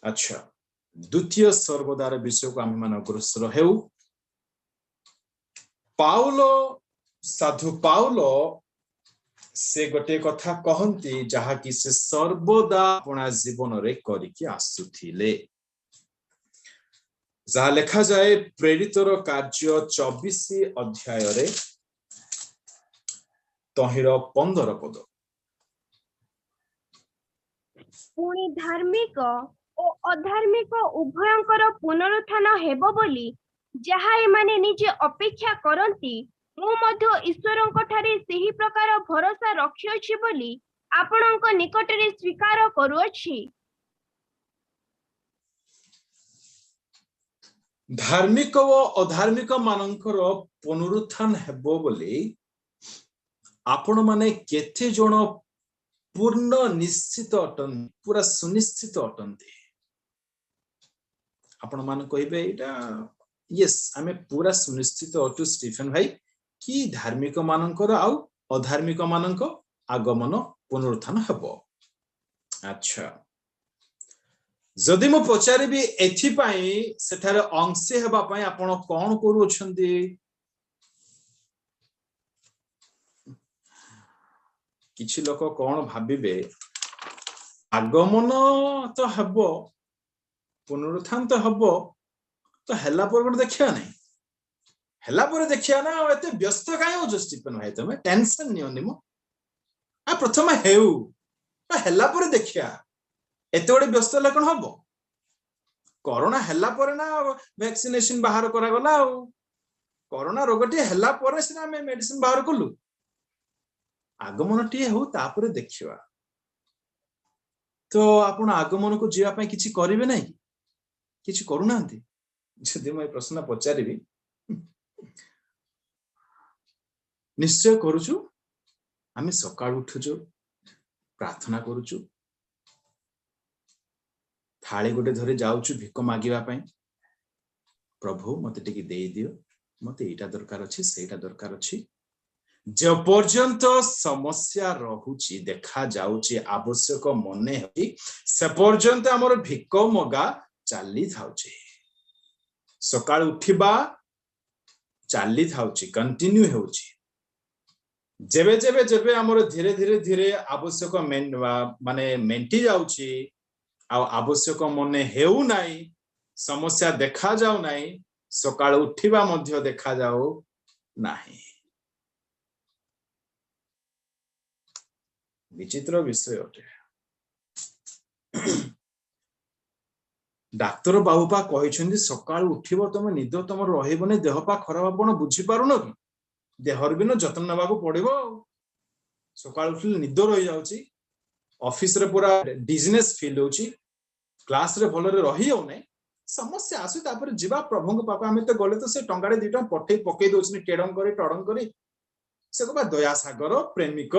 अच्छा द्वितीय सर्वदार विषय को आम मान अग्रसर हेउ पाउलो साधु पाउलो से गोटे कथा कहती जहा कि से सर्वदा अपना जीवन रे करिकी आसुथिले जहा लेखा जाए प्रेरितर कार्य 24 अध्याय रे तहिर 15 पद पुणी धार्मिक और अधार्मिक उभयंकर पुनरुत्थान हेबो बोली जहा एमाने निजे अपेक्षा करंती मु मध्य ईश्वरंक ठारे सेही प्रकार भरोसा रखियोछि बोली आपणंक निकटरे स्वीकार करूछि। धार्मिक और अधार्मिक मानकर पुनरुत्थान हेबो बोली आपण माने केते जण पूर्ण निश्चित अटन पूरा सुनिश्चित अटंती आपण मान कहिबे एटा यस आमे पूरा सुनिश्चित अटु स्टीफन भाई कि धार्मिक मानकर आउ अधार्मिक मानक आगमन पुनरुत्थान हेबो। अच्छा जदि मो पचारिबी एथि पई सेठारे अंशे हेबा पई आपण कोन करू अछंती किछि लोक कोन भाबिबे आगमन तो हेबो पुनरुत्थान तो हेबो तो हेला पर देखिया नहीं हेला पर देखिया ना एते व्यस्त काहे हो स्टीफन भाई तमे टेंशन नियोनि मो आ प्रथम हेउ हेला पर देखिया एते बडे व्यस्त ला कोन हबो कोरोना हेला पर ना वैक्सीनेशन बाहर करा गला कोरोना रोगटी हेला पर सिना में मेडिसिन बाहर कलु आगमन टी हो तापर देखिवा तो आपण आगमन को जीवा पई किछि करिवे नै किछि करू नांती जदि मैं प्रश्न पचारिबी निश्चय करूछु आमे सकाळ उठुछु प्रार्थना करूछु थाली गोटे धरे जाउछु भिक मागिबा पई प्रभु मते टिके देई दियो मते एटा दरकार अछि सेटा दरकार अछि जो पर्यंत समस्या रहुची देखा जाउची आवश्यक मने होई से पर्यंत हमर भिक मगा चाली थाउची सकाळ उठिबा चाली थाउची कंटिन्यू होउची जेबे जेबे जेबे हमर धीरे धीरे धीरे आवश्यक माने मेंटी जाउची आ आवश्यक मने हेउ नाही समस्या देखा जाउ नाही सकाळ उठिबा मध्य देखा जाउ नाही विचित्र विषय अटे डाक्टर बाबूपा कहिसेंदी सकाळ उठिबो तमे निद तमर रहिबने देहपा खराब आपण बुझी पारुन कि देहर बिन जतन नबाको पड़िबो सकाळ उठिले निद रहि जाउची ऑफिस रे पूरा डिजनेस फील होची क्लास रे भलरे रहि हो नै समस्या आसु तापर जीवा प्रभुଙ୍କ पापा हमें तो गले तो से टंगाडे दिटा पठे पके दोछनी टेडम करी टडम करी से को बा दया सागर प्रेमिक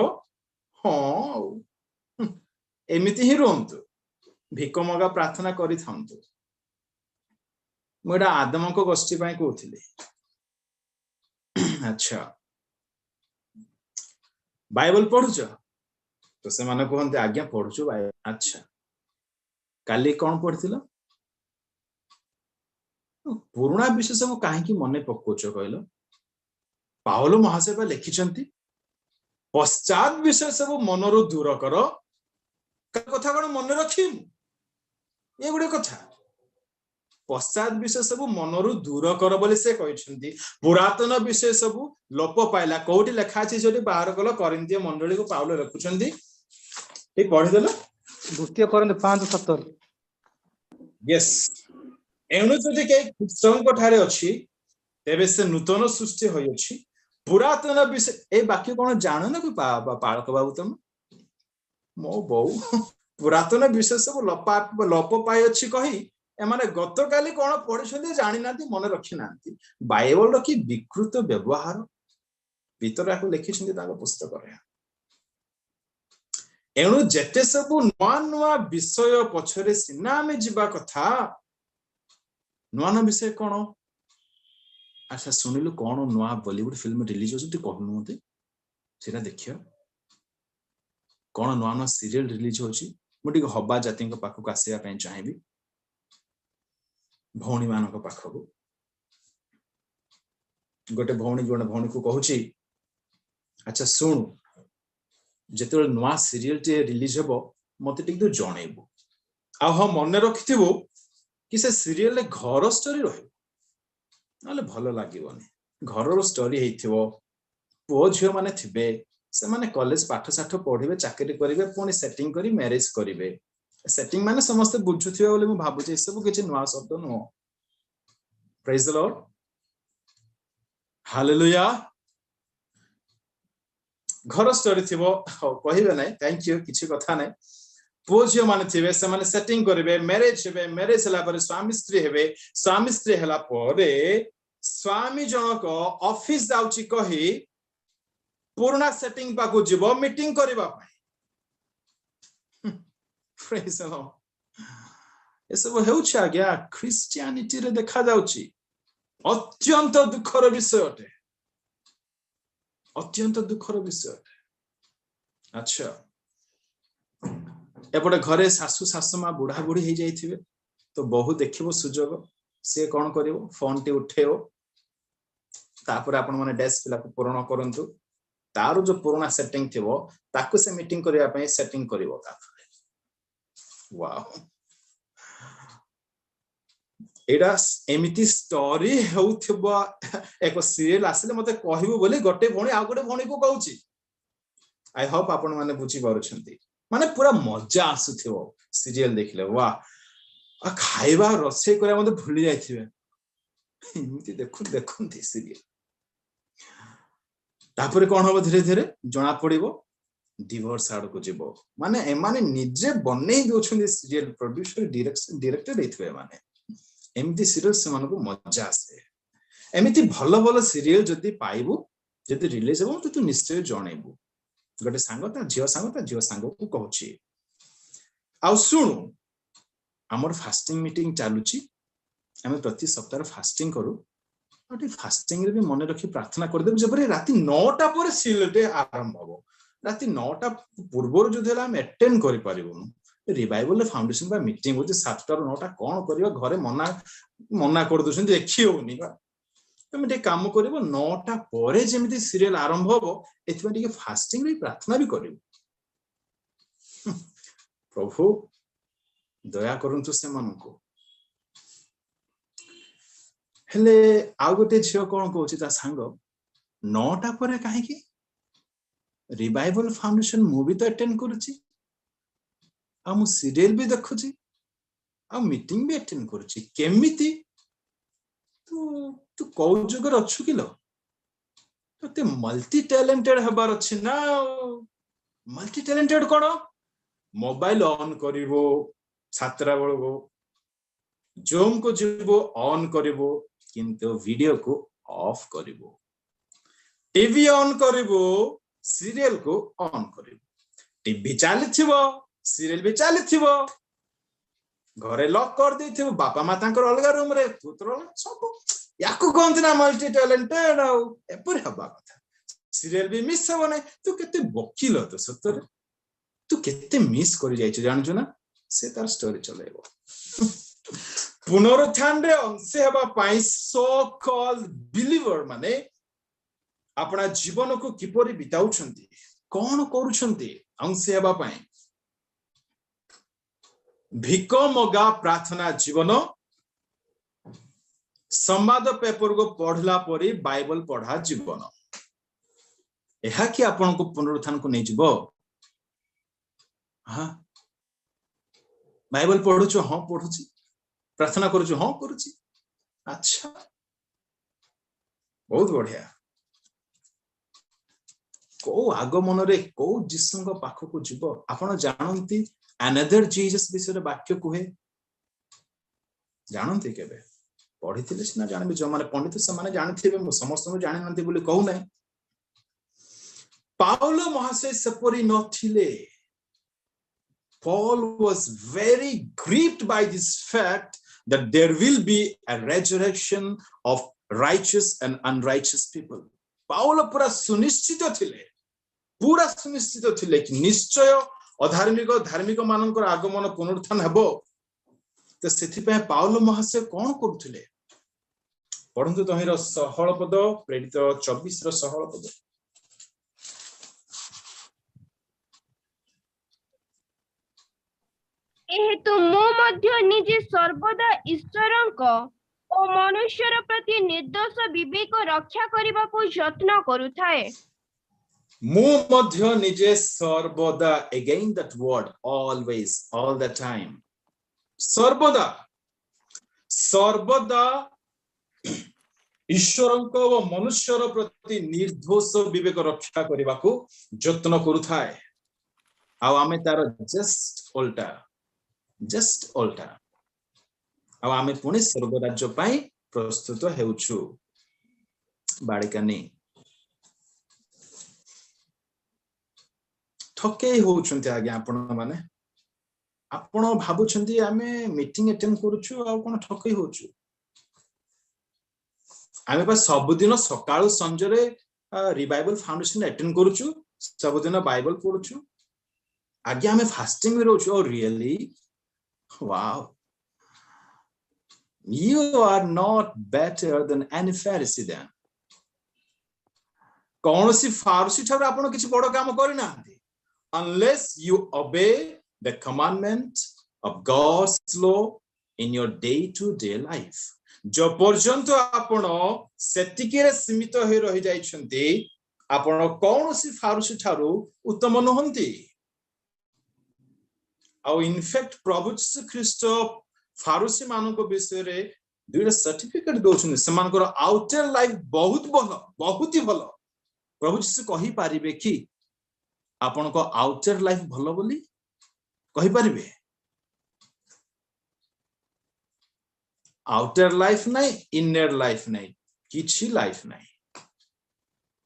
हाँ एमिति ही रोंतु भिक मगा प्रार्थना करि थांतु मोडा आदम को गोष्ठी पई कहउथिले अच्छा बाइबल पढुछ तो से माने कहंते आज्ञा पढुछु बाइबल अच्छा काली कोन पढथिलो पुराना विषय सब काहे की मने पकोछ कहलो पावलो महासेवा लिखिचंती पश्चात विषय सब मनरु दूर कर कथा कोन मन रखिम ए गुडे कथा पश्चात विषय सब मनरु दूर कर बोले से कहिसंती पुरातन विषय सब लोप पाइला कोठी लेखा अछि जोटी बाहर कलो करिन्थिय मंडली को पावलो रखुचंती ए पढि देलो द्वितीय कोरिन्थ 5:17 यस एनु जोटी के कृष्ण को ठारे अछि तेबे से नूतन सृष्टि होय अछि पुरातन विषय ए बाकी कोन जानो ना को पाळक बाबू तुम मो बहु पुरातन विषय सब लोप पाई अछि कहि एमाने गतकाली कोन पढिसथि जानि नांती मन रखि नांती बाइबल रो की विकृत व्यवहार भीतर आको लिखिसथि ताको पुस्तक रे एनु जेते सब नुआ नुआ विषय पछरे सिना में जिबा कथा नुआ नुआ विषय कोन अच्छा सुनिलु कोन नुआ बॉलीवुड फिल्म रिलीज होछि कहनु मते सेना देखियो कोन नुआ नुआ सीरियल रिलीज होछि मुटी हब्बा जाति को पाखु आसीया पय चाहिबी भौणी मानक पाखक गोटे भौणी को कहूची अच्छा सुन जेते नुआ सीरियल टे रिलीज हेबो मते टिक जणैबो आ हम मन रखिथिबो कि से सीरियल ले घर स्टोरी रहे नाले भलो लागिवनी घर स्टोरी हेइथिबो पो झियो माने थिबे से माने कॉलेज पाठ साठ पढिबे चाकरी करिवे पुनी सेटिंग करी मैरिज करिवे सेटिंग माने समस्त बुझुथिबे बोले मु भाबु जे सब किछि नुआ शब्द नो प्रेज द लॉर्ड हालेलुया घर स्टोरी थिबो कहिबे नै थैंक यू किछि कथा नै पो झियो माने थिबे से माने सेटिंग करिवे मैरिज हेबे मैरिज हला पर स्वामी स्त्री हला परे स्वामी जनक ऑफिस जाउची कही पुराना सेटिंग पाकु जीवो मीटिंग करबा पई प्रेज द लॉर्ड ए सब हेउछ आज्ञा क्रिश्चियनिटी रे देखा जाउची अत्यंत दुखर विषय अटे अत्यंत दुखर विषय अटे अच्छा एपटे घरे सासु सासुमा बुढ़ा बुढ़ी हो जाइथिबे तो बहु देखिबो सुजोग से कोन करिवो फोन टी उठेओ तापर आपण माने डैश पिला को पूर्ण करंतु तारो जो पुराना सेटिंग थिबो ताकु से मीटिंग करिया पई सेटिंग करिवो तापर वाओ एडा एमिति स्टोरी हेउथिबो एक सीरियल आसले मते कहिबो बोले गोटे भणी आ गोटे भणी को कहूची आई होप आपण माने बुझी पारुछंती माने पूरा मजा आसुथिबो सीरियल देखले वाह आ खाइबा रसे करे मते भूली जाइथिबे एमिति देखुंती सीरियल तापर कोन हो धीरे धीरे जना पड़िबो डिवोर्स आड़ को जीवो माने ए माने निजे बनै दोछन सीरियल प्रोड्यूसर डायरेक्टर हेथिबे माने एमिति सीरियल से मानको मजा आसे एमिति भलो भलो सीरियल जदी पाइबो जदी रिलीज हो तो तू निश्चय जणैबो गोटे सांग ता जियो सांग को कहूची आ सुनु हमर फास्टिंग मीटिंग चालुची हमें प्रति सप्ताह फास्टिंग करू अटे फास्टिंग रे भी मन रखी प्रार्थना कर देब जबरे राती 9टा पर सीरियल टे आरंभ हो राती 9टा पूर्व जो देला हम अटेंड करि परिबो रिवाइवल फाउंडेशन बा मीटिंग होती 7टा 9टा कोन करिवा घरे मना कर दोछन देखि होनी बा तुम टे काम करिवो 9टा परे जेमिति सीरियल आरंभ होबो एथबा टिके फास्टिंग रे प्रार्थना भी करिवो प्रभु दया करंतु से मानको हेले आ गोटे झियो कोन कहूची ता सांग 9टा परे काहे की रिवाइवल फाउंडेशन मूवी तो अटेंड करूची आ मु सीरियल भी देखुची आ मीटिंग भी अटेंड करूची केमिति तू कौ जुगर अच्छु किलो ते मल्टी टैलेंटेड हबार अछि ना मल्टी टैलेंटेड कोन मोबाइल ऑन करिवो छात्रा बेलगो जूम को जीवो ऑन करिवो किंतु वीडियो को ऑफ करिवो टीवी ऑन करिवो सीरियल को ऑन करिवो टीवी चलीथिबो सीरियल भी चलीथिबो घरे लॉक कर देथिबो बापा माता अलग रूम रे पुत्र सब याकु कहंती ना मल्टी टैलेंटेड आ एपर हबा कथा सीरियल भी मिस हो नै तू केते बकिलो तो सतरे तू केते मिस करि जाय छ जानजो ना से तार स्टोरी चलेबो पुनरुत्थान रे अंश हेबा पाई सो कॉल्ड बिलीवर माने अपना जीवन को किपरि बिताउछंती कोन करूछंती अंश हेबा पाई भिक मगा प्रार्थना जीवन संवाद पेपर को पढ़ला परी बाइबल पढ़ा जीवन यह कि आपण को पुनरुत्थान को नहीं जीवो हाँ बाइबल पढ़ुछ हाँ पढ़ुची प्रार्थना करुछु हाँ करुची अच्छा बहुत बढ़िया को आगमन रे को जीसु को पाख को जीव आपण जानती अनदर जीसस विषय वाक्य कुहे जानती केबे पढ़ी थिले सिना जानबे जो माने पंडित से माने जानथिबे मु समस्त को जानि नथि बोली कहू नै पाउलो महाशय सपरी नथिले Paul was very grieved by this fact that there will be a resurrection of righteous and unrighteous people. Paul पूरा सुनिश्चित थिले कि निश्चय अधार्मिक धार्मिक मानकर आगमन पुनरुत्थान हेबो तो से पाउल महाशय कौन करुले पढ़ु तहिर 16 पद प्रेरित 24 16 पद एहेतु मु मध्य निजे सर्वदा ईश्वरଙ୍କ ओ मनुष्यर प्रति निर्दोष विवेक रक्षा करबाकू यत्न करुथाए मु मध्य निजे सर्वदा again that word always all the time सर्वदा सर्वदा ईश्वरଙ୍କ व मनुष्यर प्रति निर्दोष विवेक रक्षा करबाकू यत्न करुथाए आ आमे तार जस्ट उल्टा आ आमे पुणी स्वर्ग राज्य पाई प्रस्तुत हेउछु बाड़िकानी ठके होउछन्ते आगे आपण माने आपण भाबुछन्ती आमे मीटिंग अटेंड करूछु आ कोन ठके होउछु आमे बस सब दिन सकाळु संजरे रिवाइवल फाउंडेशन अटेंड करूछु सब दिन बाइबल पढुछु आगे आमे फास्टिंग में रहउछु और really wow you are not better than any Pharisee then कौन सी फारसी ठार आपण किछि बड़ काम करि नांती unless you obey the commandment of God's law in your day to day life जो पर्यंत आपण सेतिके रे सीमित होई रहि जाई छन्ती आपण कौन सी फारसी ठारू उत्तम नहंती और इनफैक्ट प्रभु यीशु ख्रीष्ट फारूसी मानक विषय रे दुईटा सर्टिफिकेट दोछन समानकर आउटर लाइफ बहुत ही भलो प्रभु यीशु कहि पारिबे कि आपन को आउटर लाइफ भलो बोली कहि पारिबे आउटर लाइफ नहीं इनर लाइफ नहीं किछि लाइफ नहीं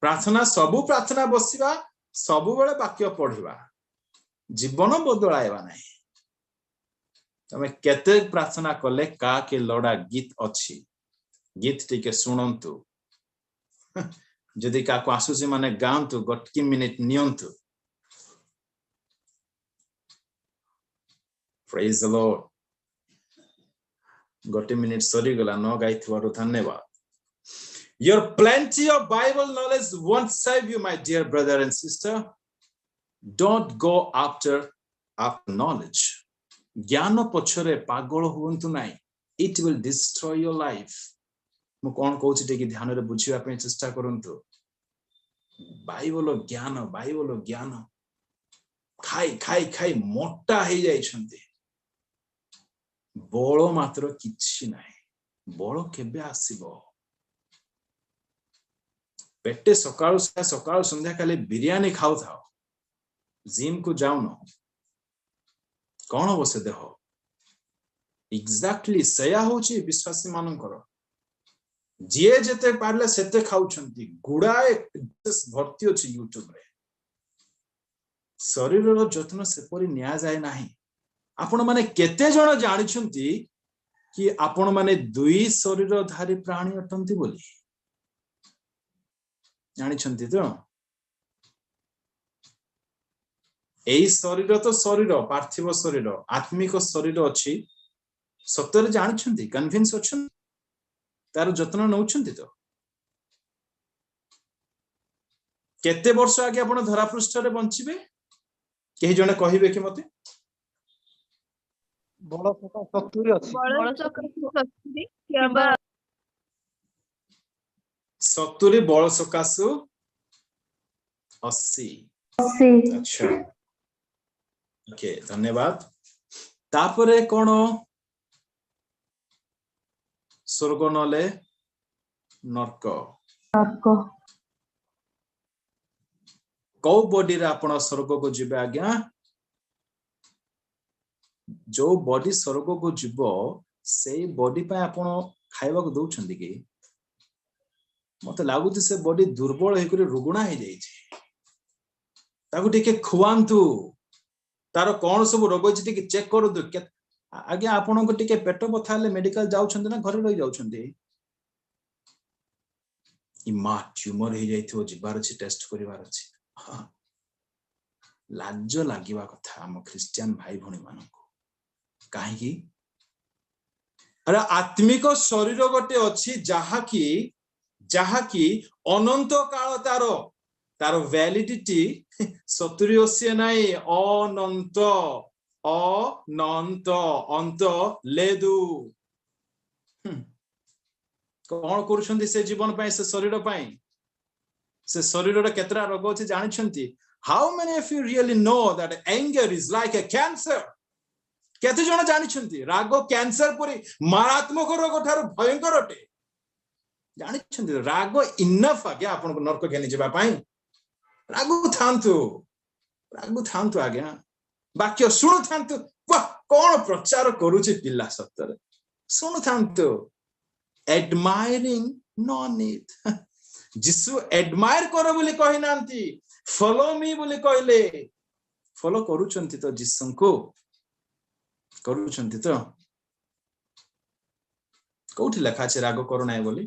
प्रार्थना सबु प्रार्थना बसिबा सबु बेले वाक्य पढिबा जीवन बदलाइबा नहीं तमे केते प्रार्थना कले का के लड़ा गीत अच्छी गीत टिके सुनंतु जदि का को आसुसी माने गांतु गटकी मिनिट नियंतु प्रेज द लॉर्ड गटे मिनिट सरी गला न गाइथवारो धन्यवाद Your plenty of Bible knowledge won't save you, my dear brother and sister. Don't go after knowledge. ज्ञान पछरे पागल हुंतु नाही it will destroy your life मु कोन कहूची टे कि ध्यान रे बुझिबा पे चेष्टा करंतु बाइबल ज्ञान खाई खाई खाई मोटा हे जाई छंती बळ मात्र किछि नाही बळ केबे आसीबो पेटे सकाळ संध्या काले बिरयानी खाउ थाओ जिम को जाउनो कौन बसे देह एक्जाक्टली सया होची विश्वासी मानकर जे जेते पारले सेते खाउछंती गुडाए भर्ती अछि यूट्यूब रे शरीर रो जत्न से परि न्या जाय नाही आपण माने केते जण जानि छंती कि आपण माने दुई शरीर धारी प्राणी अटंती बोली जानि छंती तो एई शरीर तो शरीर पार्थिव शरीर आत्मिक शरीर अच्छी सत्तर जानी कन्विन्स अच्छा तार जत्न नौछंती तो केते वर्ष आगे आपण धरा पृष्ठ रे बंचिबे केही जने कहिबे कि मते बड़ सका 70 अछि 70 बळ सकासु 80 अच्छा ओके धन्यवाद तापरे कोन स्वर्ग नले नरक कौ बॉडी रे आपण स्वर्ग को जिबे आज्ञा जो बॉडी स्वर्ग को जिवो से बॉडी पे आपण खाइबा को दउछंदी कि मते लागुती से बॉडी दुर्बल हे करी रुगुणा हे जाई छी ताकू टिके खुआंतु तार कौन सब रोग अछि टिके चेक करू आगे आपन को टिके पेट बथा ले मेडिकल जाउछंदी ना घर रही जाउछंदी इमा ट्यूमर हे जाइथो जिबार अछि टेस्ट करिवार अछि लाज लागिबा कथा हम क्रिश्चियन भाई भणी मानको काहे कि अरे आत्मिक शरीर गोटे अच्छी जहाँकि अनंत काल तार वैलिडिटी 70 नहीं अनंत अंत लेदु कौन करुछंती से जीवन पाई से शरीर पाई से शरीर केतरा रोग अछि जानिछंती how many of you really know that anger is like a cancer केते जण जानिछंती राग कैंसर परी मारात्मक रोग ठार भयंकर अटे जानिछंती राग इनफ आज्ञा आपन नरक केनि जेबा पाई रागु थांतु आज्ञा वाक्य सुनु थांतु कौन प्रचार करूची पिल्ला सत्तर सुनु थांतु admiring no need जिसु एडमायर करो बोली कहि नांती फॉलो मी बोली कहले फॉलो करूचंती तो जिसु को करूचंती तो कोठी लेखा छै राग करू नाही बोली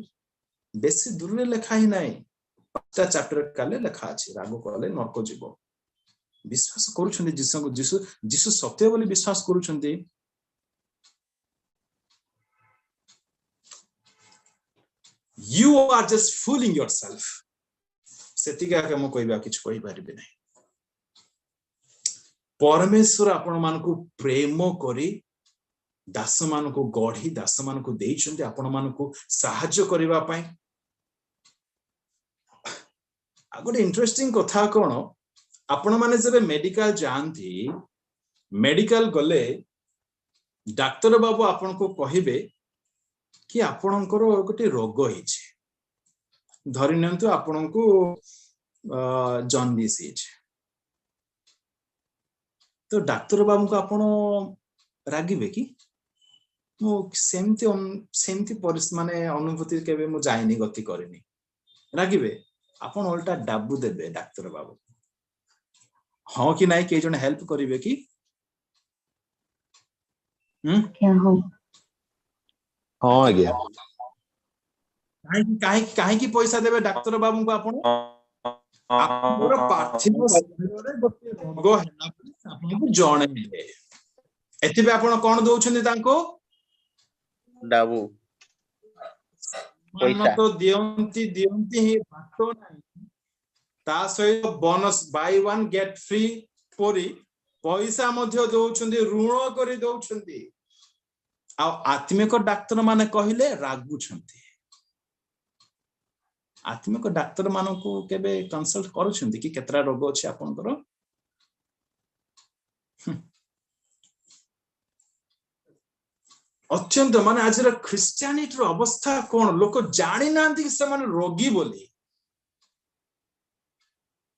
बेसी दूर रे लेखा ही नाही 5टा चैप्टर काले लेखा छै राग करले नरक जीव विश्वास करूचंती जिसु को जिसु सत्य बोली विश्वास करूचंती You are just fooling yourself. सेतिका के मो कहबा किछ कहि पारिबे नै परमेश्वर आपण मान को प्रेम करी दास मान को गढ़ी दास मान को देइछन्ते आपण मान को सहाय्य करबा पई आ गोटे इंटरेस्टिंग कथा कोन आपण माने जबे मेडिकल जानती मेडिकल गले डाक्टर बाबू आपण को कहिबे कि आपणकर गोटे रोग होइछे धरि नंतु आपणको जॉन्डिस होइछे तो डाक्टर बाबू को आपण रागिबे कि मो सेमती माने अनुभूति केबे मो जाइनी गति करेनी रागिबे आपण उल्टा डाबू देबे डाक्टर बाबू हां कि नाही के जण हेल्प करिवे कि क्या हो हाँ आज्ञा काहे की पैसा देबे डाक्टर बाबू को आपण आपनर पार्थिव शरीर रे गोटे रोग हैना आपन को जणे एतिबे आपण कोन दोउछन्ती तांको डाबू मन तो दियंती ही बाटो नाही ता सहित bonus by one get free परी पैसा मध्ये दोउछन्ती ऋण करी दोउछन्ती आ आत्मिक डाक्टर माने कहिले रागु छन्ती आत्मिक डाक्टर मानो को केबे कंसल्ट करू छन्ती कि केतरा रोग अछि आपनकर अत्यंत माने आज ख्रिस्टियानिटी रो अवस्था कोन लोक जानि नांती कि से माने रोगी बोली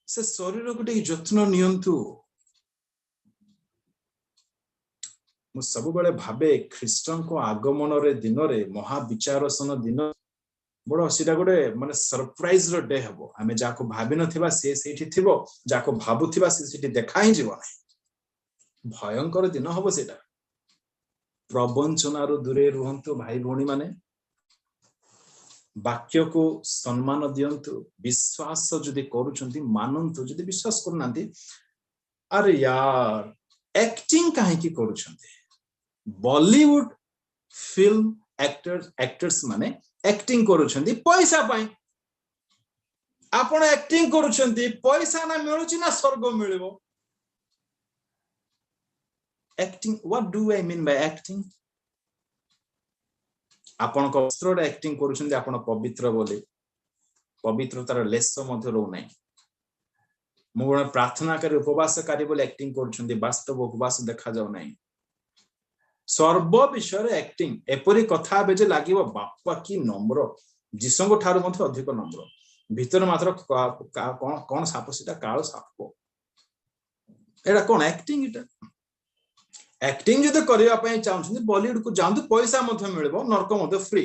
से शरीर को टे जत्न नियंतु मु सब बेले भाबे ख्रिस्टन को आगमन रे दिन रे महाविचारसन दिन बड़ सीटा गोटे माने सरप्राइज रो डे हबो आमे जाको भाबी नथिबा से सेठी थिबो जाको भाबुथिबा से सेठी देखा ही जीव नै भयंकर दिन हबो सेटा प्रवंचना रो दूरे रहंतु भाई भोणी माने वाक्य को सम्मान दियंतु विश्वास जदि करूछंती मानंतु जदि विश्वास करनांती अरे यार एक्टिंग काहे की करूछंती बॉलीवुड फिल्म एक्टर्स माने एक्टिंग करूछंती पैसा पाई आपण एक्टिंग करूछंती पैसा ना मिलुची ना स्वर्ग मिलबो acting what do I mean by acting आपण को वस्त्र एक्टिंग करूछंती आपण पवित्र बोले पवित्रतार लेस मध्ये रो नै मु प्रार्थना करी उपवास करी बोले एक्टिंग करूछंती वास्तव उपवास देखा जाउ नै सर्व विषय एक्टिंग एपरी कथा बेजे लागिवो बापा की नम्र जिसंग ठारो मध्ये अधिक नम्र भीतर मात्र कोन साप सीटा काळ साप एडा कोन एक्टिंग इटा एक्टिंग जदि करिया पई चाहउछंती बॉलीवुड को जांदु पैसा मध्ये मिलबो नरक मध्ये फ्री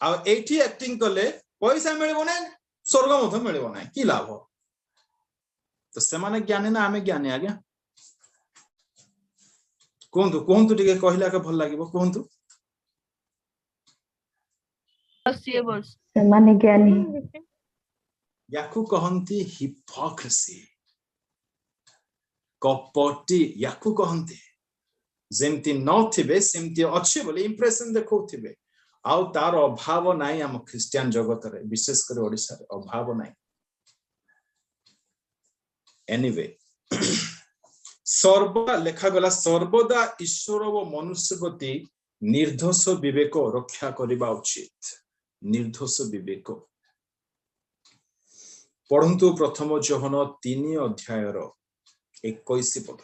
आ एठी एक्टिंग करले पैसा मिलबो नै स्वर्ग मध्ये मिलबो नै की लाभ तो से माने ज्ञानी ना आमे ज्ञानी आज्ञा कोहंतु टिके कहिला के भल लागिवो कोहंतु से माने ज्ञानी याकू कहंती हिपोक्रेसी कपटी याकू कहंती जेमती नथिबे सेमती अछि बोली इंप्रेशन देखौथिबे आउ तार अभाव नाही हम ख्रिस्टियन जगत रे विशेष कर ओडिसा रे अभाव नाही एनीवे सर्वदा लेखा गला सर्वदा ईश्वर व मनुष्य प्रति निर्दोष विवेक रक्षा करबा उचित निर्दोष विवेक पढ़ंतु प्रथम जोहन 3 अध्याय 21 पद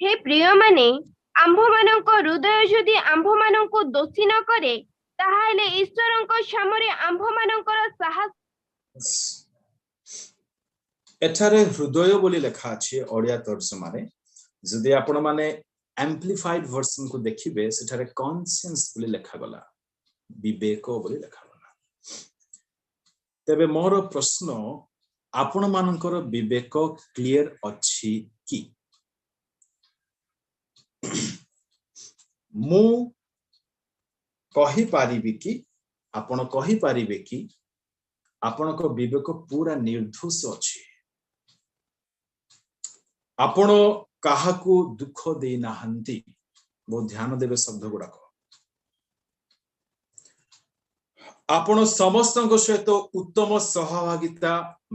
हे प्रिय माने आंभ मानक हृदय जदि आंभ मानक दोषी न करे ताहाले ईश्वरक सामने आंभ मानकर साहस एठारे हृदय बोली लेखा अछि ओडिया तर्जमा रे जदि आपण माने एम्प्लीफाइड वर्जन को देखिबे सेठारे कॉन्शियस बोली लेखा गला विवेक बोली लेखा गला तबे मोर प्रश्न आपण मानकर विवेक क्लियर अछि कि मु कहि पारिबी कि आपण कहि पारिबे कि आपण को विवेक पूरा निर्दोष अछि आपण काहाकू दुख दे नाहंती बहुत ध्यान देबे शब्द गुडाक आपण समस्तक सहित उत्तम सहभागिता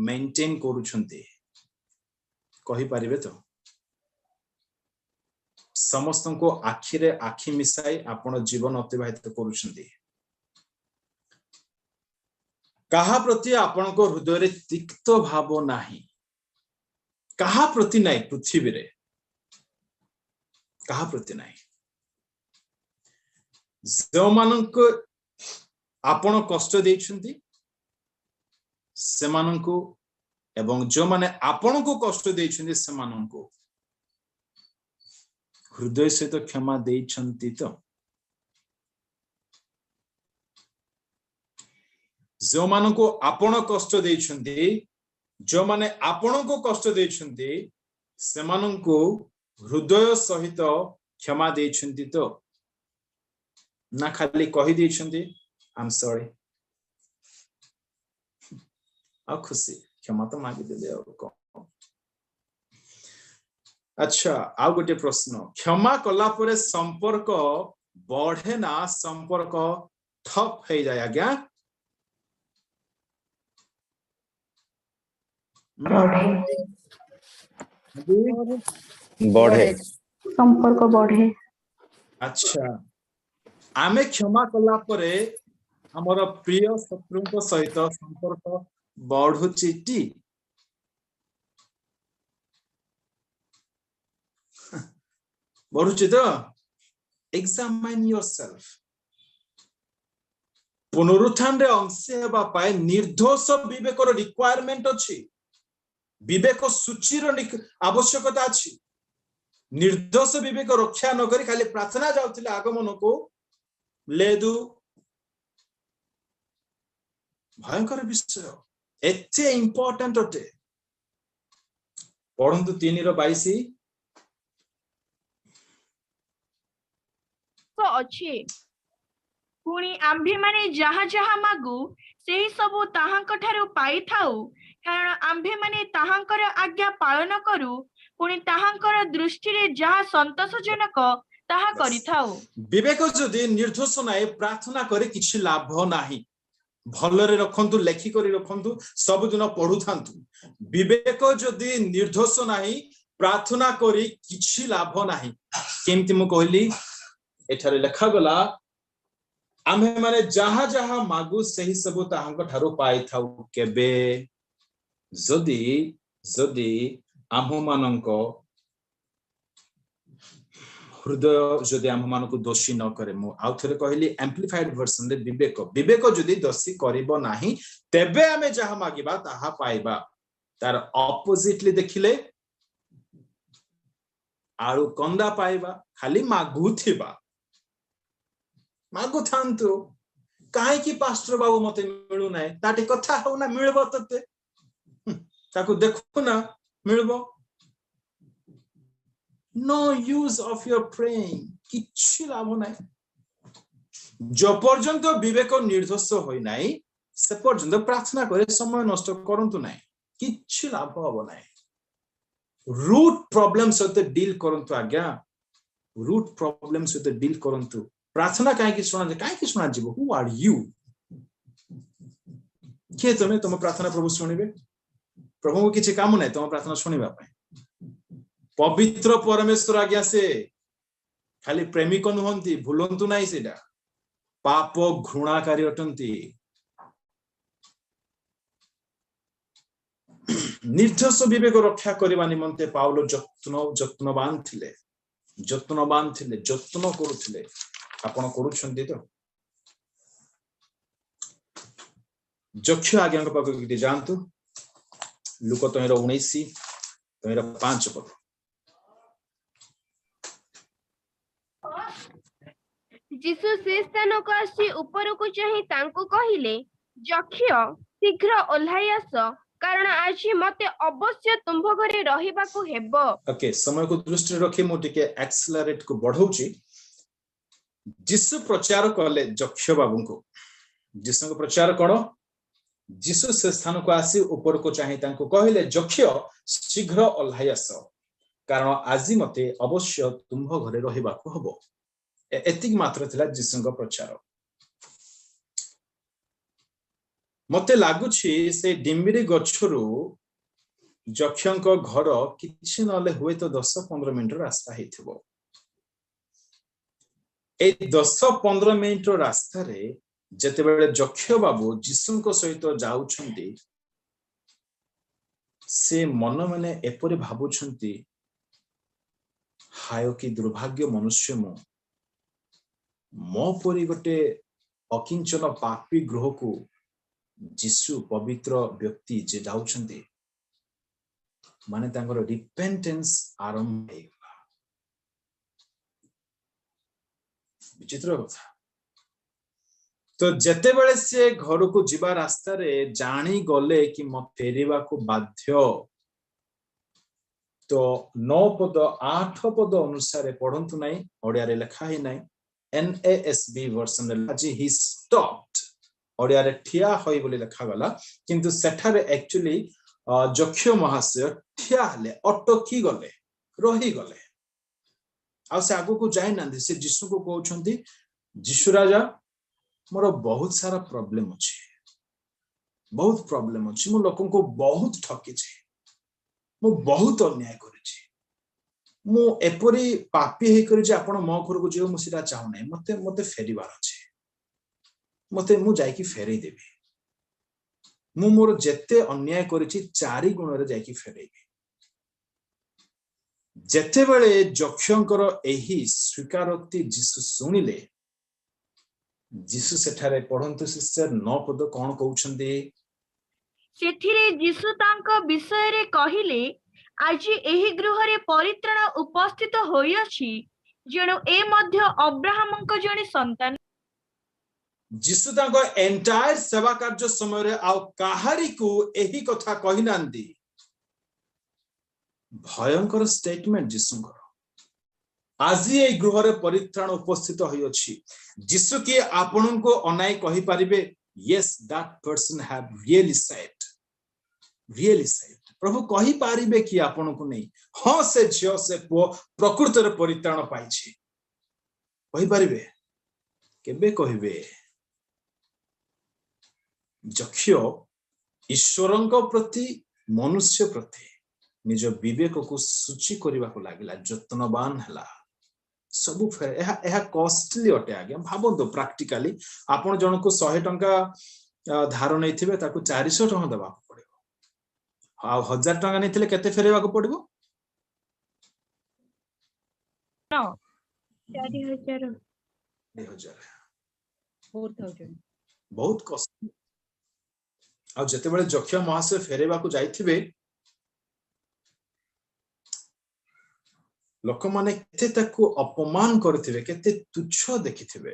मेंटेन करूछंती कहि पारिबे तो समस्तको आखिरे आखि मिसाई आपण जीवन अतिबाहित करूछंती काहा प्रति आपनको हृदय रे तिक्त भाव नाही काहा प्रति नाही पृथ्वी रे काहा प्रति नाही जो मानको आपण कष्ट देछंती से मानको एवं जो माने आपनको कष्ट देछंती से मानको हृदय से तो क्षमा देछंती तो जो मानको आपण कष्ट देछंती जो माने आपनको कष्ट देछंती से मानको हृदय सहित क्षमा देछंती तो ना खाली कहि देछंती आई एम सॉरी आ खुशी क्षमा तो मांगी देले और अच्छा आ गोटे प्रश्न क्षमा कला परे संपर्क बढ़े ना संपर्क ठप हो जाए आज्ञा बढ़े संपर्क बढ़े अच्छा आमे क्षमा कला परे हमर प्रिय शत्रुଙ୍କ सहित संपर्क बढ़ुची टी बढ़ुची तो एग्जामिन योरसेल्फ पुनरुत्थान रे अंश हेबा पाए निर्दोष विवेकर रिक्वायरमेंट अछि विवेक सूची रो आवश्यकता अछि निर्दोष विवेक रक्षा न करी खाली प्रार्थना जाउथिले आगमन को लेदु भयंकर विषय एते इंपोर्टेंट अटे पढ़ंतु 3:22 तो अछि पुणी आम्भे माने जहा जहा मागु सेही सबु ताहांक ठारु पाई थाउ कारण आम्भे माने ताहांकर आज्ञा पालन करू पुणी ताहांकर दृष्टि रे जहा संतोषजनक ताहा करि थाउ विवेक जदि निर्दोष नाय प्रार्थना करे किछि लाभ नाही भलरे रखंतु लेखि करी रखंतु सब दिन पढु थांतु विवेक जदि निर्दोष नाही प्रार्थना करी किछि लाभ नाही केमति मु कहली एठारे लेखा गला आम्हे माने जहा जहा मागु सही सब ताहांक ठारो पाई थाउ केबे जदि जदि आम्ह मानक हृदय जदि आम्ह मानक दोषी न करे मु आउ थरे कहली एम्प्लीफाइड वर्जन रे विवेक विवेक जदि दोषी करिवो नाही तेबे आमे जहा मागिबा ताहा पाइबा तार ऑपोजिटली देखिले आळु कंदा पाइबा खाली मागुथिबा मागु थांतु काहे कि पास्टर बाबू मते मिलु नाही ताटी कथा हो ना मिलबो तते ताकू देखु ना मिलबो no use of your praying किछि लाभ नाही जो पर्यंत विवेक निर्दोष होई नाही से पर्यंत प्रार्थना करे समय नष्ट करंतु नाही किछि लाभ हबो नाही रूट प्रॉब्लम सहित डील करंतु आज्ञा रूट प्रॉब्लम सहित डील करंतु प्रार्थना काहे कि सुना जीवो हु आर यू के तमे तुम प्रार्थना प्रभु सुनिबे प्रभु को किछि काम नाही तुम प्रार्थना सुनिबा पय पवित्र परमेश्वर आज्ञा से खाली प्रेमिक नुहंती भूलंतु नाही सेटा पाप घृणाकारी अटंती निर्दोष विवेक रक्षा करबा निमंते पाउलो जत्नवान थिले जत्न करूथिले आपण करूछंती तो जक्ष आज्ञा पाक किटी जानतु लुक 19:5 पद यीशु से स्थान को आसी ऊपर को चाहि तांको कहिले जक्ष शीघ्र ओल्हाई आस कारण आज मते अवश्य तुम्भ घरे रहिबा को हेबो ओके समय को दृष्टि रखी मु टिके एक्सेलरेट को बढ़ौची यीशु प्रचार कले जक्ष बाबू को यीशु को प्रचार करो यीशु से स्थान को आसी ऊपर को चाहि तांको कहिले जक्ष शीघ्र ओल्हाई आस कारण आज मते अवश्य तुम्भ घरे रहिबा को हबो एतिक मात्र थिला यीशु को प्रचार मते लागुछि से डिम्बिरी गछरु जक्षंक घर किछि नले हुए तो 10-15 मिनिट रास्ता हेथिबो ए 10-15 मिनिट रास्ता रे जते बेले जक्ष बाबू यीशुଙ୍କ सहित जाउछंती से मन माने एपरि भाबुछंती हाय कि दुर्भाग्य मनुष्य मो परि गोटे अकिंचन पापी ग्रह को जीशु पवित्र व्यक्ति जे जाउछंती माने तांगर रिपेंटेंस आरंभ हेगला विचित्र कथा तो जते बेले से घर को जीवा रास्ता रे जानी गले कि म फेरिबा को बाध्य तो 9 पद 8 पद अनुसार पढ़ंतु नाही ओडिया रे लिखा ही नाही NASB वर्जन रे आज ही स्टॉप्ड ओडिया रे ठिया होई बोली लिखा गला किंतु सेठारे एक्चुअली जक्ष महाशय ठिया हले अटकी गले रही गले आ से आगु को जाय नांदी से यीशु को कहउछंती यीशु राजा मोर बहुत सारा प्रॉब्लम अछि मु लोकन को बहुत ठकी छी मु बहुत अन्याय करि छी मु एपरी पापी हे करि जे आपण मो घर को जे मु सिरा चाहू नै मते फेरिबार अछि मते मु जाय कि फेरै देबी मु मोर जेते अन्याय करि छी 4 गुण रे जाय कि फेरैबी जेते बेले जक्षंकर एही स्वीकारोक्ति यीशु सुनिले यीशु सेठारे पढ़ंतु शिष्य 9 पद कोन कहउछंदी सेथिरे यीशु तांको विषय रे कहिले आज एही गृह रे परित्राण उपस्थित होई अछि जेणु ए मध्य अब्राहमक जने संतान यीशु तांको एंटायर सेवा कार्य समय रे आ काहारी को एही कथा कहिनांदी भयंकर स्टेटमेंट यीशुଙ୍କର आजी ए गृह रे परित्राण उपस्थित होई अछि यीशु के आपन को अनाय कहि परिबे yes that person have really said प्रभु कहि पारिबे कि आपन को नहीं हां से झियो से पो प्रकृति रे परित्राण पाइछि कहि पारिबे केबे कहिबे जक्ष ईश्वरଙ୍କ प्रति मनुष्य प्रति निज विवेक को सूची करबा को लागिला जत्नवान हला सबु फेर एहा कॉस्टली अटे आगे भाबंतो प्रैक्टिकली आपण जन को 100 टंका धार नैथिबे ताको 400 टंका देबा पड़िबो आ 1000 टंका नैथिले केते फेरेबा को पड़िबो 4000 4000 बहुत कॉस्टली आ जते बेले जक्ष महाशय फेरेबा को जाइथिबे लोक माने केते ताको अपमान करथिबे केते तुच्छ देखिथिबे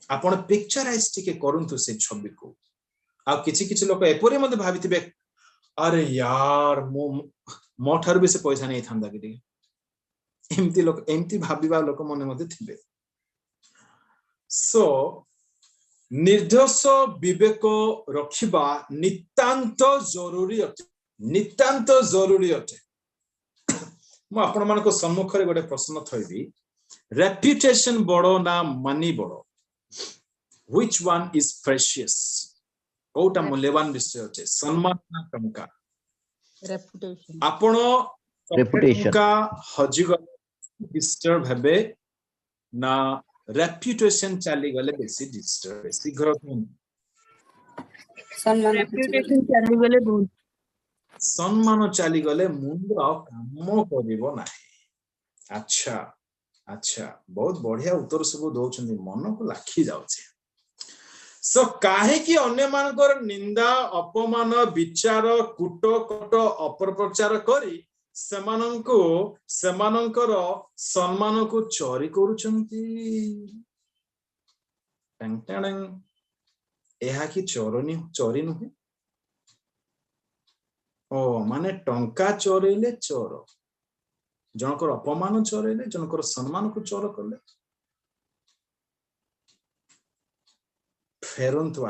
आपण पिक्चराइज टिके करंतु से छवि को आ किछि लोक एपरे मध्ये भाबिथिबे अरे यार मो ठार भी से पैसा नहीं थांदा कि एमती भाबिबा लोक मने मध्ये थिबे सो निर्दोष विवेक रखिबा नितांत जरूरी अछि नितांत जरूरी अटे मु आपण मानको सम्मुख रे गोटे प्रश्न थइबी रेपुटेशन बड़ो ना मनी बड़ो which one is precious Kota मूल्यवान विषय अटे सम्मान ना टंका रेपुटेशन आपण Reputation. टंका हजि गले डिस्टर्ब हेबे ना रेपुटेशन चली गले बेसी डिस्टर्ब शीघ्र सम्मान रेपुटेशन चली गले बहुत सम्मान चली गले मुंड काम करिवो नाही अच्छा अच्छा बहुत बढ़िया उत्तर सब दौरान मन को लाखी जाउछे सो काहे कि अन्य मानकर निंदा अपमान विचार कुट कट अपप्रचार करी सेमानंको सेमानंकर सम्मान को चोरी करूछंती टंटण एहा कि चोरी नुहे ओ माने टंका चोरेले चोर जनकर अपमान चोरेले जनकर सम्मान को चोर कले फेरंतु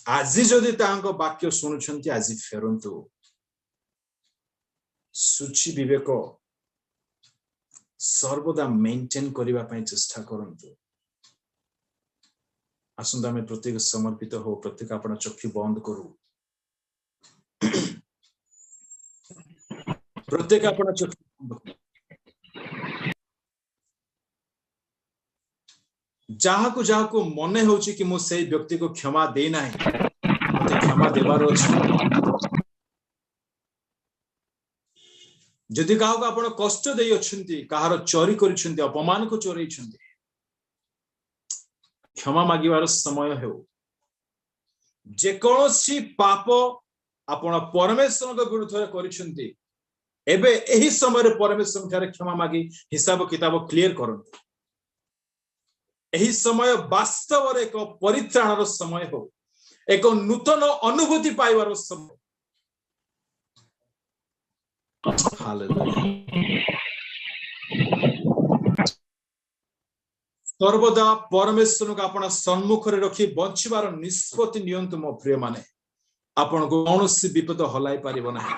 आज जदि तांको वाक्य शुणुछंती आज फेरंतु सूची विवेक सर्वदा मेंटेन करिबा पई चेष्टा करंतु आसंदा में प्रत्येक समर्पित हो प्रत्येक आपण चक्षु बंद करू प्रत्येक आपण चक्षु बंद करू जहा को मने होची कि मु सेई व्यक्ति को क्षमा दे नाही मते क्षमा देबार अछि जदि काहा को आपण कष्ट देई अछंती कहार चोरी करिसंती अपमान को चोरैछंती क्षमा मागिबार समय हो जे कोनोसी पाप आपण परमेश्वर के विरुद्ध करिसंती एबे एही समय रे परमेश्वर ठारे क्षमा मागी हिसाब किताब क्लियर करंतु एही समय वास्तव रे एक परित्राणर समय हो एक नूतन अनुभूति पाइबार समय सर्वदा परमेश्वर को आपण सम्मुख रे रखी बंचिबार निष्पत्ति नियंतु मो प्रिय माने आपण को कौनसी विपद हलाई पारिबो नाही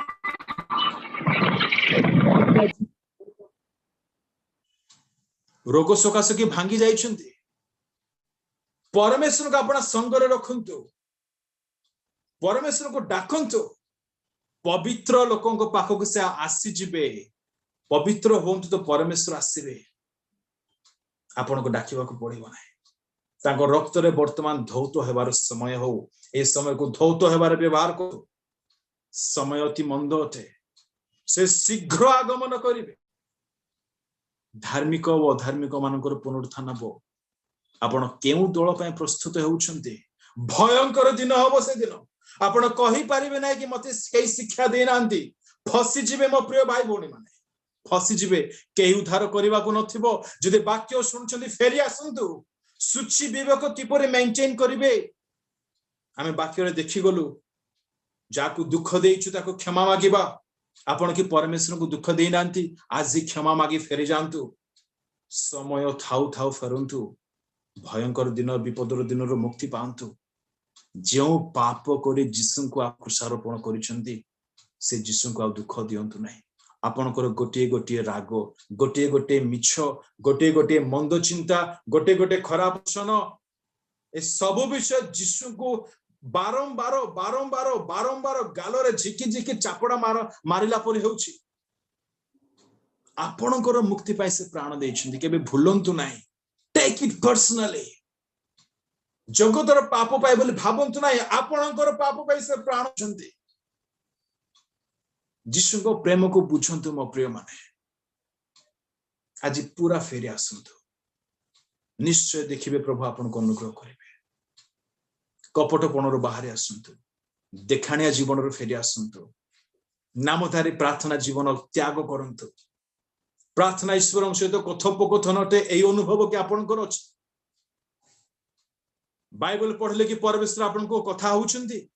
रोग सकाश की भांगी जाइछंती परमेश्वर को आपण संग रे रखंतु परमेश्वर को डाकंतु पवित्र लोकों को पाखो को से आसी जिबे पवित्र होंतु तो परमेश्वर आसीबे आपण को डाकिबा को पड़िबो नाही तांको रक्त रे वर्तमान धौत हेबार समय हो ए समय को धौत हेबार व्यवहार को समय अति मंद अटे से शीघ्र आगमन करिवे धार्मिक व अधार्मिक मानकर पुनरुत्थान हो आपण केउ दल पय प्रस्तुत होउछंती भयंकर दिन होबो से दिन आपण कहि परिबे नै कि मते केही शिक्षा दे नांती फसी जिवे मो प्रिय भाई भोनी माने फसी जिवे केही उद्धार करबा को नथिबो जदि वाक्य सुनछंती फेरी आसंतु सूची विवेक किपरि मेंटेन करिवे आमे वाक्य रे देखि गलु जाकु दुख देइछु ताको क्षमा मागिबा आपण कि परमेश्वर को दुख दे नांती आज क्षमा मागी फेरी जांतु समय थाउ थाउ फेरंतु भयंकर दिन विपदर दिन रो मुक्ति पांतु जो पाप करे जिसु को आप कृषारोपण करिसंती से जिसु को दुख दियंतु नहीं आपनकर गोटे गोटे राग गोटे गोटे मिछ गोटे गोटे मंद चिंता गोटे गोटे खराब सन ए सब विषय जिसु को बारंबार बारंबार बारंबार गाल रे झिकी झिकी चापड़ा मारिला परि होउछि आपनकर मुक्ति पाई से प्राण देइछंती केबे भूलंतु नाही टेक इट पर्सनली जगतर पाप पाए बोली भावंतु नाही आपनकर पाप पाई से प्राण छंती जिसु को प्रेम को बुझंतु मो प्रिय माने आज पूरा फेरी आसंतु निश्चय देखिबे प्रभु आपन को अनुग्रह करिवे कपटपणर बाहर आसंतु देखाणिया जीवन रो फेरी आसंतु नामधारी प्रार्थना जीवन त्याग करंतु प्रार्थना ईश्वर सहित कथोपकथन अटे एई अनुभव के आपनकर अछि बाइबल पढ़ले कि परमेश्वर आपन को कथा होउछंती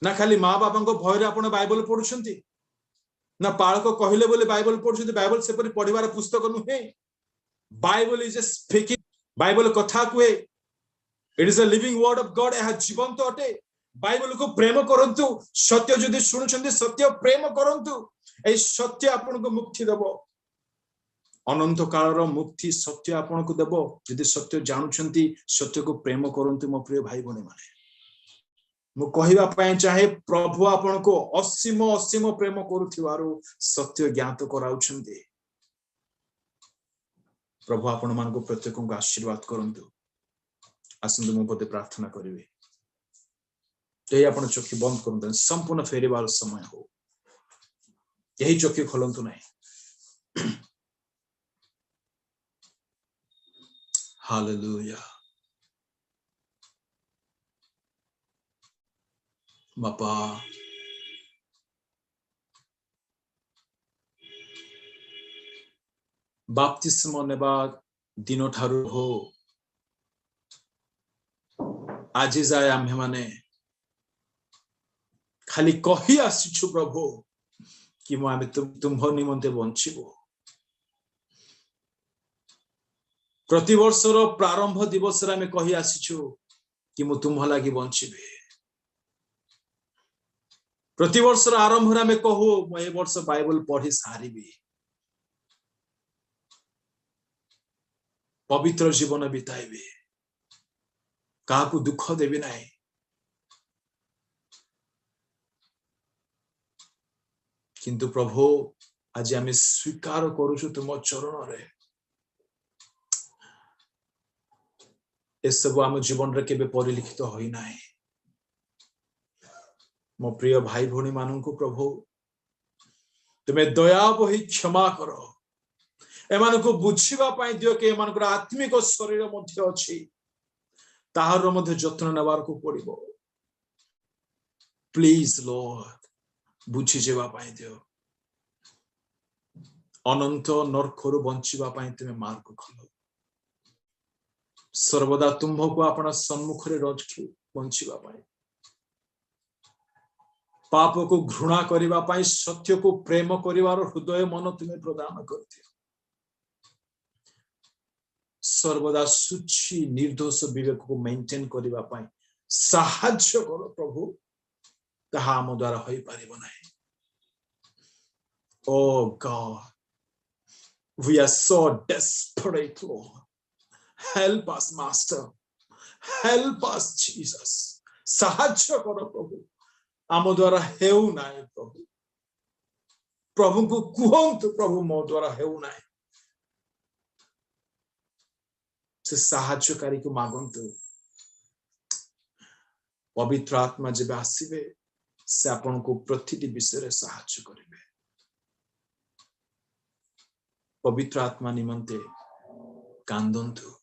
ना खाली माँ बापा को भय आपण बाइबल पढ़ुछंती ना पालक कहले बोले बाइबल पढ़ुछंती बाइबल से परि पढ़िबार पुस्तक नुहे Bible is a speaking Bible कथा कुए it is a living word of God एहा जीवंत अटे बाइबल को प्रेम करंतु सत्य जदि शुणुछंती सत्य प्रेम करंतु ए सत्य आपन को मुक्ति देबो अनंत कालर मुक्ति सत्य आपन को देबो जदि सत्य जानुछंती सत्य को प्रेम करंतु मो प्रिय भाई भणी माने मु कहिबा पय चाहे प्रभु आपन को असीम असीम प्रेम करूथिवारु सत्य ज्ञात कराउछंती प्रभु आपण मान को प्रत्येक को आशीर्वाद करंतु आसंतु मो पते प्रार्थना करिवे यही आपण चोखी बंद करंतु संपूर्ण फेरिबार समय हो यही चोखी खोलंतु नहीं हालेलुया बापा बाप्तिस्म नेबा दिन ठारू हो आज जाए आम्हे माने खाली कही आसीछु प्रभु कि मु आमे तुम्ह निमंते बंचिबो प्रतिवर्षर प्रारंभ दिवस रे आमे कही आसीछु कि मु तुम्ह लागि बंचिबे प्रतिवर्षर आरंभ रे आमे कहू मु ए वर्ष बाइबल पढ़ी सारिबी पवित्र जीवन बिताइबे काकू दुख देबी नाही किंतु प्रभु आज आमे स्वीकार करूछु तुम चरण रे ए सब आम जीवन रे केबे परिलिखित होई नाही मो प्रिय भाई भणी मानन को प्रभु तुम्हें दया बही क्षमा करो एमान को बुझिबा पई दियो के एमान को आत्मिक शरीर मध्य अछि ताहार मध्य जत्न नेबार को पड़िबो प्लीज लॉर्ड बुझि जेबा पई दियो अनंत नरकरु बंचिबा पई तुमे मार्ग खोलो सर्वदा तुम्हको आपण सम्मुख रे रखि बंचिबा पई पाप को घृणा करिबा पई सत्य को प्रेम करिवार हृदय मन तुमे प्रदान करथियो सर्वदा सुची निर्दोष विवेक को मेंटेन करिबा पई सहाय्य करो प्रभु ताहा हम द्वारा होई परिबो नाही oh God we are so desperate lord help us master help us Jesus सहाय्य करो प्रभु आम द्वारा हेउ नाही प्रभु प्रभु को कुहंतु प्रभु मो द्वारा हेउ नाही से सहाय्यकारी को मागंतु पवित्र आत्मा जब आसीबे से आपन को प्रतिटी विषय रे सहाय्य करिवे पवित्र आत्मा निमंते कांदंतु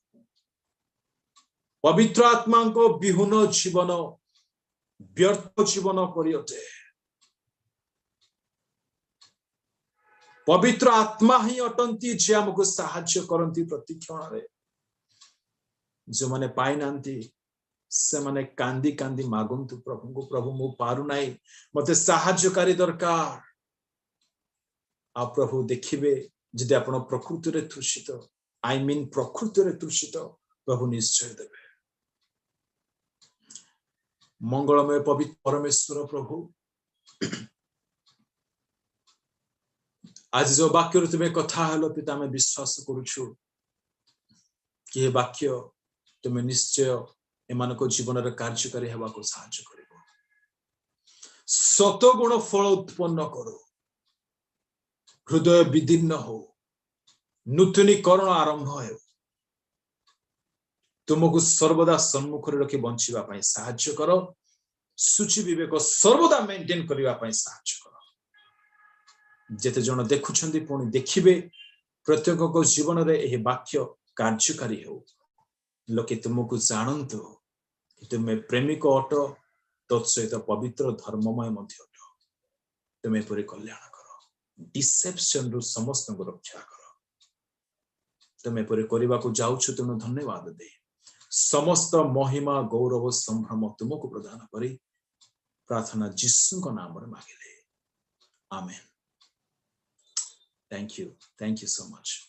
पवित्र आत्मा को विहुन जीवन व्यर्थ जीवन करियते पवित्र आत्मा ही अटंती जे हमको सहाय्य करंती प्रतिक्षण रे जो माने पाई नांती से माने कांदी कांदी मागंतु प्रभु को प्रभु मु पारु नाही मते सहाय्यकारी दरकार आ प्रभु देखिबे जदि आपण प्रकृति रे तृषित आई मीन प्रकृति रे तृषित प्रभु निश्चय देबे मंगलमय पवित्र परमेश्वर प्रभु आज जो वाक्य रे तुमे कथा हलो पिता में विश्वास करूछु कि हे वाक्य तुमे निश्चय एमान को जीवन रे कार्यकारी हेबा को सहाय्य करिवो सत गुण फल उत्पन्न करो हृदय विदीर्ण हो नूतनीकरण आरंभ हो तुमको सर्वदा सम्मुख रे रखि बंचिबा पई सहाय्य करो सूची विवेक सर्वदा मेंटेन करिबा पई सहाय्य करो जेते जण देखुछंती पुणी देखिबे प्रत्येक को जीवन रे एही वाक्य कार्यकारी हो लोके तुमको जानंतु तुम्हें प्रेमिक अट तत्सहित पवित्र धर्ममय मध्य अट तुम्हें परि कल्याण करो डिसेप्शन रु समस्त को रक्षा करो तुम्हें परि करबा को जाउछु तुम धन्यवाद दे समस्त महिमा गौरव संभ्रम तुमको प्रदान करी प्रार्थना यीशु को नाम रे मांगिले आमेन थैंक यू सो मच